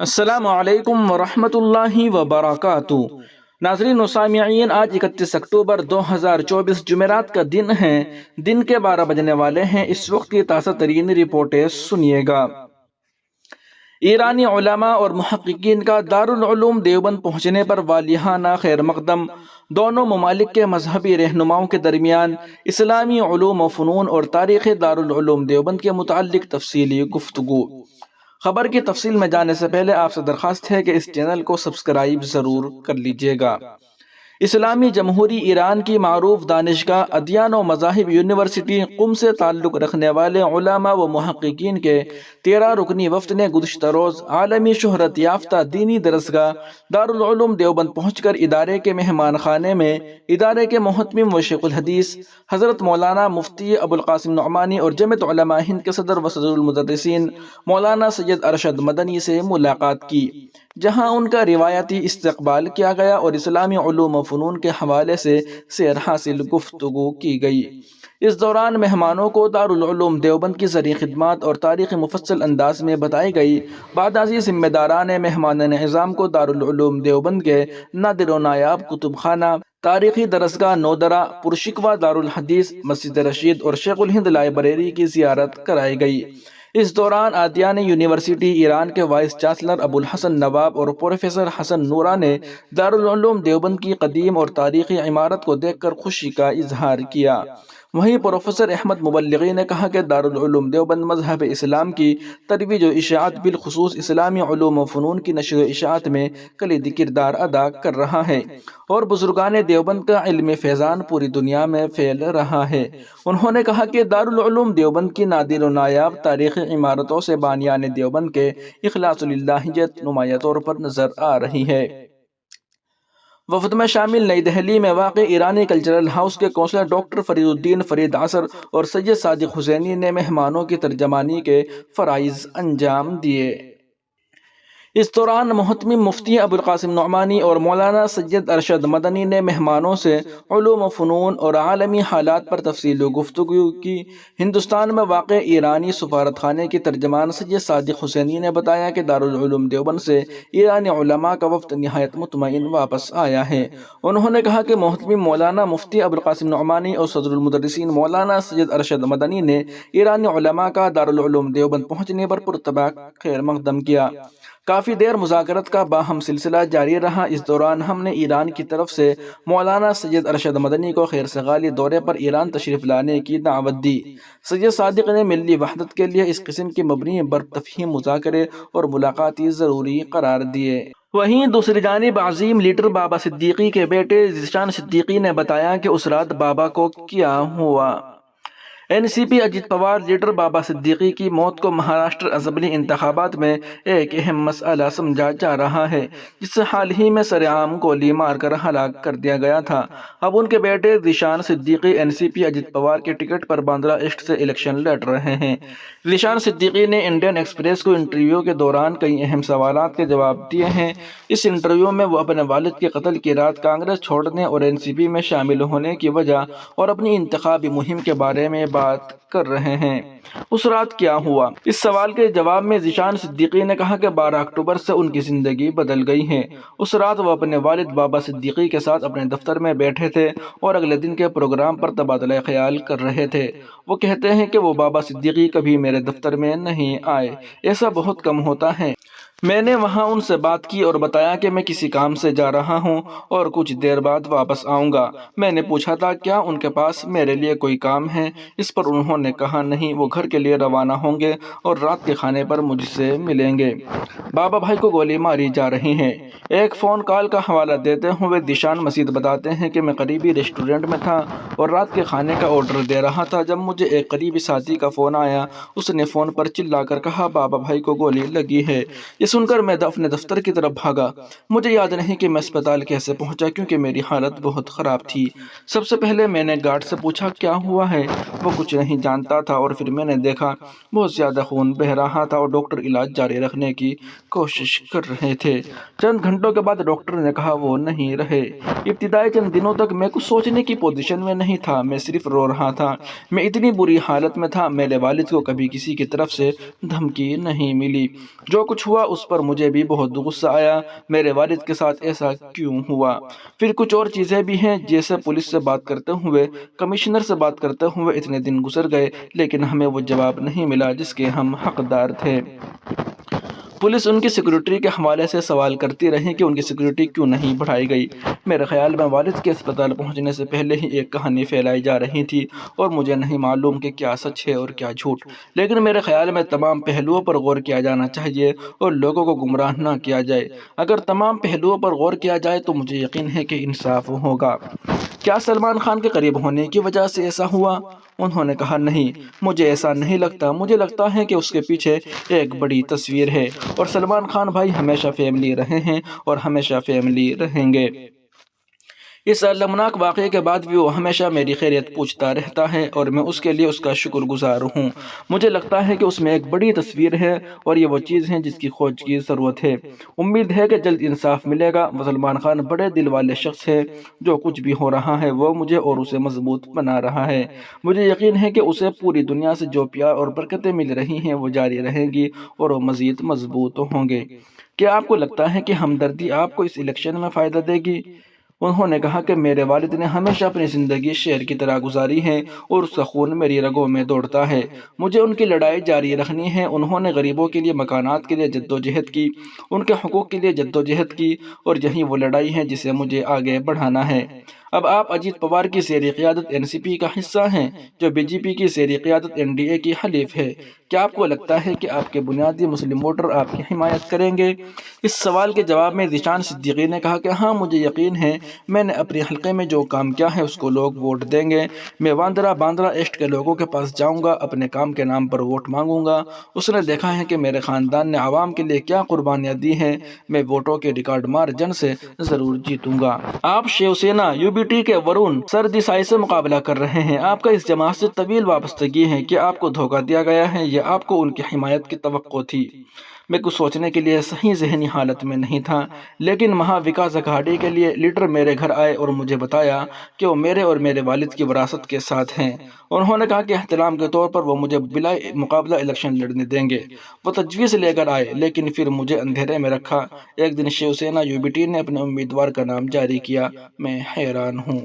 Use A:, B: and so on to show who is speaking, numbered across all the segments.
A: السلام علیکم ورحمۃ اللہ وبرکاتہ۔ ناظرین و سامعین، آج 31 اکتوبر 2024 جمعرات کا دن ہے۔ دن کے 12 بجنے والے ہیں۔ اس وقت کی تازہ ترین رپورٹیں سنیے گا۔ ایرانی علماء اور محققین کا دارالعلوم دیوبند پہنچنے پر والیانہ خیر مقدم۔ دونوں ممالک کے مذہبی رہنماؤں کے درمیان اسلامی علوم و فنون اور تاریخ دارالعلوم دیوبند کے متعلق تفصیلی گفتگو۔ خبر کی تفصیل میں جانے سے پہلے آپ سے درخواست ہے کہ اس چینل کو سبسکرائب ضرور کر لیجئے گا۔ اسلامی جمہوری ایران کی معروف دانشگاہ ادیان و مذاہب یونیورسٹی قم سے تعلق رکھنے والے علماء و محققین کے 13 رکنی وفد نے گزشتہ روز عالمی شہرت یافتہ دینی درسگاہ دارالعلوم دیوبند پہنچ کر ادارے کے مہمان خانے میں ادارے کے محتمم و شیخ الحدیث حضرت مولانا مفتی ابوالقاسم نعمانی اور جمعیت علماء ہند کے صدر و صدر المدرسین مولانا سید ارشد مدنی سے ملاقات کی، جہاں ان کا روایتی استقبال کیا گیا اور اسلامی علوم و فنون کے حوالے سے سیر حاصل گفتگو کی گئی۔ اس دوران مہمانوں کو دارالعلوم دیوبند کی زرعی خدمات اور تاریخ مفصل انداز میں بتائی گئی۔ بعد ازیں ذمہ داران مہمان نظام کو دارالعلوم دیوبند کے نادر و نایاب کتب خانہ، تاریخی درسگاہ نودرہ، پرشکوہ دارالحدیث، مسجد رشید اور شیخ الہند لائبریری کی زیارت کرائی گئی۔ اس دوران عادیان یونیورسٹی ایران کے وائس چانسلر ابوالحسن نواب اور پروفیسر حسن نورہ نے دارالعلوم دیوبند کی قدیم اور تاریخی عمارت کو دیکھ کر خوشی کا اظہار کیا۔ وہیں پروفیسر احمد مبلغی نے کہا کہ دارالعلوم دیوبند مذہب اسلام کی ترویج و اشاعت، بالخصوص اسلامی علوم و فنون کی نشر و اشاعت میں کلیدی کردار ادا کر رہا ہے اور بزرگان دیوبند کا علمی فیضان پوری دنیا میں پھیل رہا ہے۔ انہوں نے کہا کہ دارالعلوم دیوبند کی نادر و نایاب تاریخی عمارتوں سے بانیان دیوبند کے اخلاص للہیت نمایاں طور پر نظر آ رہی ہے۔ وفد میں شامل نئی دہلی میں واقع ایرانی کلچرل ہاؤس کے کونسلر ڈاکٹر فرید الدین فرید عصر اور سید صادق حسینی نے مہمانوں کی ترجمانی کے فرائض انجام دیے۔ اس دوران محتمم مفتی ابوالقاسم نعمانی اور مولانا سید ارشد مدنی نے مہمانوں سے علوم و فنون اور عالمی حالات پر تفصیلی گفتگو کی۔ ہندوستان میں واقع ایرانی سفارت خانے کی ترجمان سید صادق حسینی نے بتایا کہ دارالعلوم دیوبند سے ایرانی علماء کا وفد نہایت مطمئن واپس آیا ہے۔ انہوں نے کہا کہ محتمم مولانا مفتی ابوالقاسم نعمانی اور صدر المدرسین مولانا سید ارشد مدنی نے ایرانی علماء کا دارالعلوم دیوبند پہنچنے پر پرتپاک خیر مقدم کیا۔ کافی دیر مذاکرات کا باہم سلسلہ جاری رہا۔ اس دوران ہم نے ایران کی طرف سے مولانا سید ارشد مدنی کو خیر سگالی دورے پر ایران تشریف لانے کی دعوت دی۔ سید صادق نے ملی وحدت کے لیے اس قسم کے مبنی بر تفہیم مذاکرے اور ملاقاتی ضروری قرار دیے۔ وہیں دوسری جانب عظیم لیڈر بابا صدیقی کے بیٹے ذیشان صدیقی نے بتایا کہ اس رات بابا کو کیا ہوا۔ این سی پی اجیت پوار لیڈر بابا صدیقی کی موت کو مہاراشٹر اسمبلی انتخابات میں ایک اہم مسئلہ سمجھا جا رہا ہے، جسے حال ہی میں سرعام گولی مار کر ہلاک کر دیا گیا تھا۔ اب ان کے بیٹے ذیشان صدیقی این سی پی اجیت پوار کے ٹکٹ پر باندرا ایسٹ سے الیکشن لڑ رہے ہیں۔ ذیشان صدیقی نے انڈین ایکسپریس کو انٹرویو کے دوران کئی اہم سوالات کے جواب دیے ہیں۔ اس انٹرویو میں وہ اپنے والد کے قتل کی رات کانگریس چھوڑنے اور این سی پی میں شامل ہونے کی وجہ اور اپنی انتخابی مہم کے بارے میں بات کر رہے ہیں۔ اس رات کیا ہوا؟ اس سوال کے جواب میں ذیشان صدیقی نے کہا کہ 12 اکتوبر سے ان کی زندگی بدل گئی ہے۔ اس رات وہ اپنے والد بابا صدیقی کے ساتھ اپنے دفتر میں بیٹھے تھے اور اگلے دن کے پروگرام پر تبادلہ خیال کر رہے تھے۔ وہ کہتے ہیں کہ وہ بابا صدیقی کبھی میرے دفتر میں نہیں آئے، ایسا بہت کم ہوتا ہے۔ میں نے وہاں ان سے بات کی اور بتایا کہ میں کسی کام سے جا رہا ہوں اور کچھ دیر بعد واپس آؤں گا۔ میں نے پوچھا تھا کیا ان کے پاس میرے لیے کوئی کام ہے؟ اس پر انہوں نے کہا نہیں، وہ گھر کے لیے روانہ ہوں گے اور رات کے کھانے پر مجھ سے ملیں گے۔ بابا بھائی کو گولی ماری جا رہی ہے۔ ایک فون کال کا حوالہ دیتے ہوئے ذیشان مزید بتاتے ہیں کہ میں قریبی ریسٹورنٹ میں تھا اور رات کے کھانے کا آرڈر دے رہا تھا جب مجھے ایک قریبی ساتھی کا فون آیا۔ اس نے فون پر چلا کر کہا بابا بھائی کو گولی لگی ہے۔ یہ سن کر میں اپنے دفتر کی طرف بھاگا۔ مجھے یاد نہیں کہ میں اسپتال کیسے پہنچا کیونکہ میری حالت بہت خراب تھی۔ سب سے پہلے میں نے گارڈ سے پوچھا کیا ہوا ہے؟ وہ کچھ نہیں جانتا تھا اور پھر میں نے دیکھا بہت زیادہ خون بہہ رہا تھا اور ڈاکٹر علاج جاری رکھنے کی کوشش کر رہے تھے۔ چند گھنٹوں کے بعد ڈاکٹر نے کہا وہ نہیں رہے۔ ابتدائی چند دنوں تک میں کچھ سوچنے کی پوزیشن میں نہیں تھا، میں صرف رو رہا تھا۔ میں اتنی بری حالت میں تھا۔ میرے والد کو کبھی کسی کی طرف سے دھمکی نہیں ملی۔ جو کچھ ہوا اس اس پر مجھے بھی بہت غصہ آیا، میرے والد کے ساتھ ایسا کیوں ہوا؟ پھر کچھ اور چیزیں بھی ہیں، جیسے پولیس سے بات کرتے ہوئے، کمشنر سے بات کرتے ہوئے اتنے دن گزر گئے لیکن ہمیں وہ جواب نہیں ملا جس کے ہم حقدار تھے۔ پولیس ان کی سیکیورٹی کے حوالے سے سوال کرتی رہی کہ ان کی سیکیورٹی کیوں نہیں بڑھائی گئی۔ میرے خیال میں والد کے اسپتال پہنچنے سے پہلے ہی ایک کہانی پھیلائی جا رہی تھی اور مجھے نہیں معلوم کہ کیا سچ ہے اور کیا جھوٹ، لیکن میرے خیال میں تمام پہلوؤں پر غور کیا جانا چاہیے اور لوگوں کو گمراہ نہ کیا جائے۔ اگر تمام پہلوؤں پر غور کیا جائے تو مجھے یقین ہے کہ انصاف ہوگا۔ کیا سلمان خان کے قریب ہونے کی وجہ سے ایسا ہوا؟ انہوں نے کہا نہیں، مجھے ایسا نہیں لگتا، مجھے لگتا ہے کہ اس کے پیچھے ایک بڑی تصویر ہے اور سلمان خان بھائی ہمیشہ فیملی رہے ہیں اور ہمیشہ فیملی رہیں گے۔ اس المناک واقعے کے بعد بھی وہ ہمیشہ میری خیریت پوچھتا رہتا ہے اور میں اس کے لیے اس کا شکر گزار ہوں۔ مجھے لگتا ہے کہ اس میں ایک بڑی تصویر ہے اور یہ وہ چیز ہے جس کی کھوج کی ضرورت ہے۔ امید ہے کہ جلد انصاف ملے گا۔ سلمان خان بڑے دل والے شخص ہے، جو کچھ بھی ہو رہا ہے وہ مجھے اور اسے مضبوط بنا رہا ہے۔ مجھے یقین ہے کہ اسے پوری دنیا سے جو پیار اور برکتیں مل رہی ہیں وہ جاری رہیں گی اور وہ مزید مضبوط ہوں گے۔ کیا آپ کو لگتا ہے کہ ہمدردی آپ کو اس الیکشن میں فائدہ دے گی؟ انہوں نے کہا کہ میرے والد نے ہمیشہ اپنی زندگی شیر کی طرح گزاری ہے اور اس کا خون میری رگوں میں دوڑتا ہے۔ مجھے ان کی لڑائی جاری رکھنی ہے۔ انہوں نے غریبوں کے لیے، مکانات کے لیے جدوجہد کی، ان کے حقوق کے لیے جدوجہد کی اور یہی وہ لڑائی ہے جسے مجھے آگے بڑھانا ہے۔ اب آپ اجیت پوار کی زیر قیادت این سی پی کا حصہ ہیں، جو بی جے پی کی زیر قیادت این ڈی اے کی حلیف ہے۔ کیا آپ کو لگتا ہے کہ آپ کے بنیادی مسلم ووٹر آپ کی حمایت کریں گے؟ اس سوال کے جواب میں ذیشان صدیقی نے کہا کہ ہاں، مجھے یقین ہے، میں نے اپنے حلقے میں جو کام کیا ہے اس کو لوگ ووٹ دیں گے۔ میں باندرا ایسٹ کے لوگوں کے پاس جاؤں گا، اپنے کام کے نام پر ووٹ مانگوں گا۔ اس نے دیکھا ہے کہ میرے خاندان نے عوام کے لیے کیا قربانیاں دی ہیں۔ میں ووٹوں کے ریکارڈ مارجن سے ضرور جیتوں گا۔ آپ Shiv Sena you B T کے ورون سردیسائی سے مقابلہ کر رہے ہیں۔ آپ کا اس جماعت سے طویل وابستگی ہے۔ کیا آپ کو دھوکہ دیا گیا ہے یا آپ کو ان کی حمایت کی توقع تھی؟ میں کچھ سوچنے کے لیے صحیح ذہنی حالت میں نہیں تھا، لیکن مہا وکاس اگھاڑی کے لیے لیڈر میرے گھر آئے اور مجھے بتایا کہ وہ میرے اور میرے والد کی وراثت کے ساتھ ہیں۔ انہوں نے کہا کہ احترام کے طور پر وہ مجھے بلا مقابلہ الیکشن لڑنے دیں گے۔ وہ تجویز لے کر آئے لیکن پھر مجھے اندھیرے میں رکھا۔ ایک دن Shiv Sena you B T نے اپنے امیدوار کا نام جاری کیا۔ میں حیران ہوں۔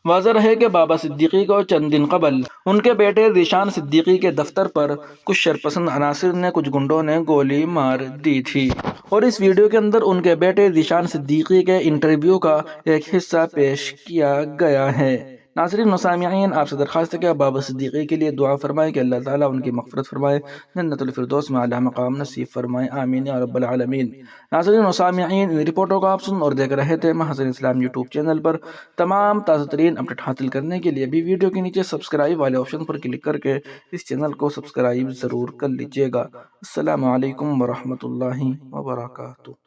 A: واضح رہے کہ بابا صدیقی کو چند دن قبل ان کے بیٹے ذیشان صدیقی کے دفتر پر کچھ شرپسند عناصر نے، کچھ گنڈوں نے گولی مار دی تھی، اور اس ویڈیو کے اندر ان کے بیٹے ذیشان صدیقی کے انٹرویو کا ایک حصہ پیش کیا گیا ہے۔ ناظرین و سامعین، آپ سے درخواست ہے کہ آپ بابا صدیقی کے لیے دعا فرمائیں کہ اللہ تعالیٰ ان کی مغفرت فرمائے، جنت الفردوس میں اعلیٰ مقام نصیب فرمائے، آمین یا رب العالمین۔ ناظرین و سامعین، ان رپورٹوں کو آپ سن اور دیکھ رہے تھے محسن اسلام یوٹیوب چینل پر۔ تمام تازہ ترین اپڈیٹ حاصل کرنے کے لیے بھی ویڈیو کے نیچے سبسکرائب والے آپشن پر کلک کر کے اس چینل کو سبسکرائب ضرور کر لیجیے گا۔ السلام علیکم ورحمۃ اللہ وبرکاتہ۔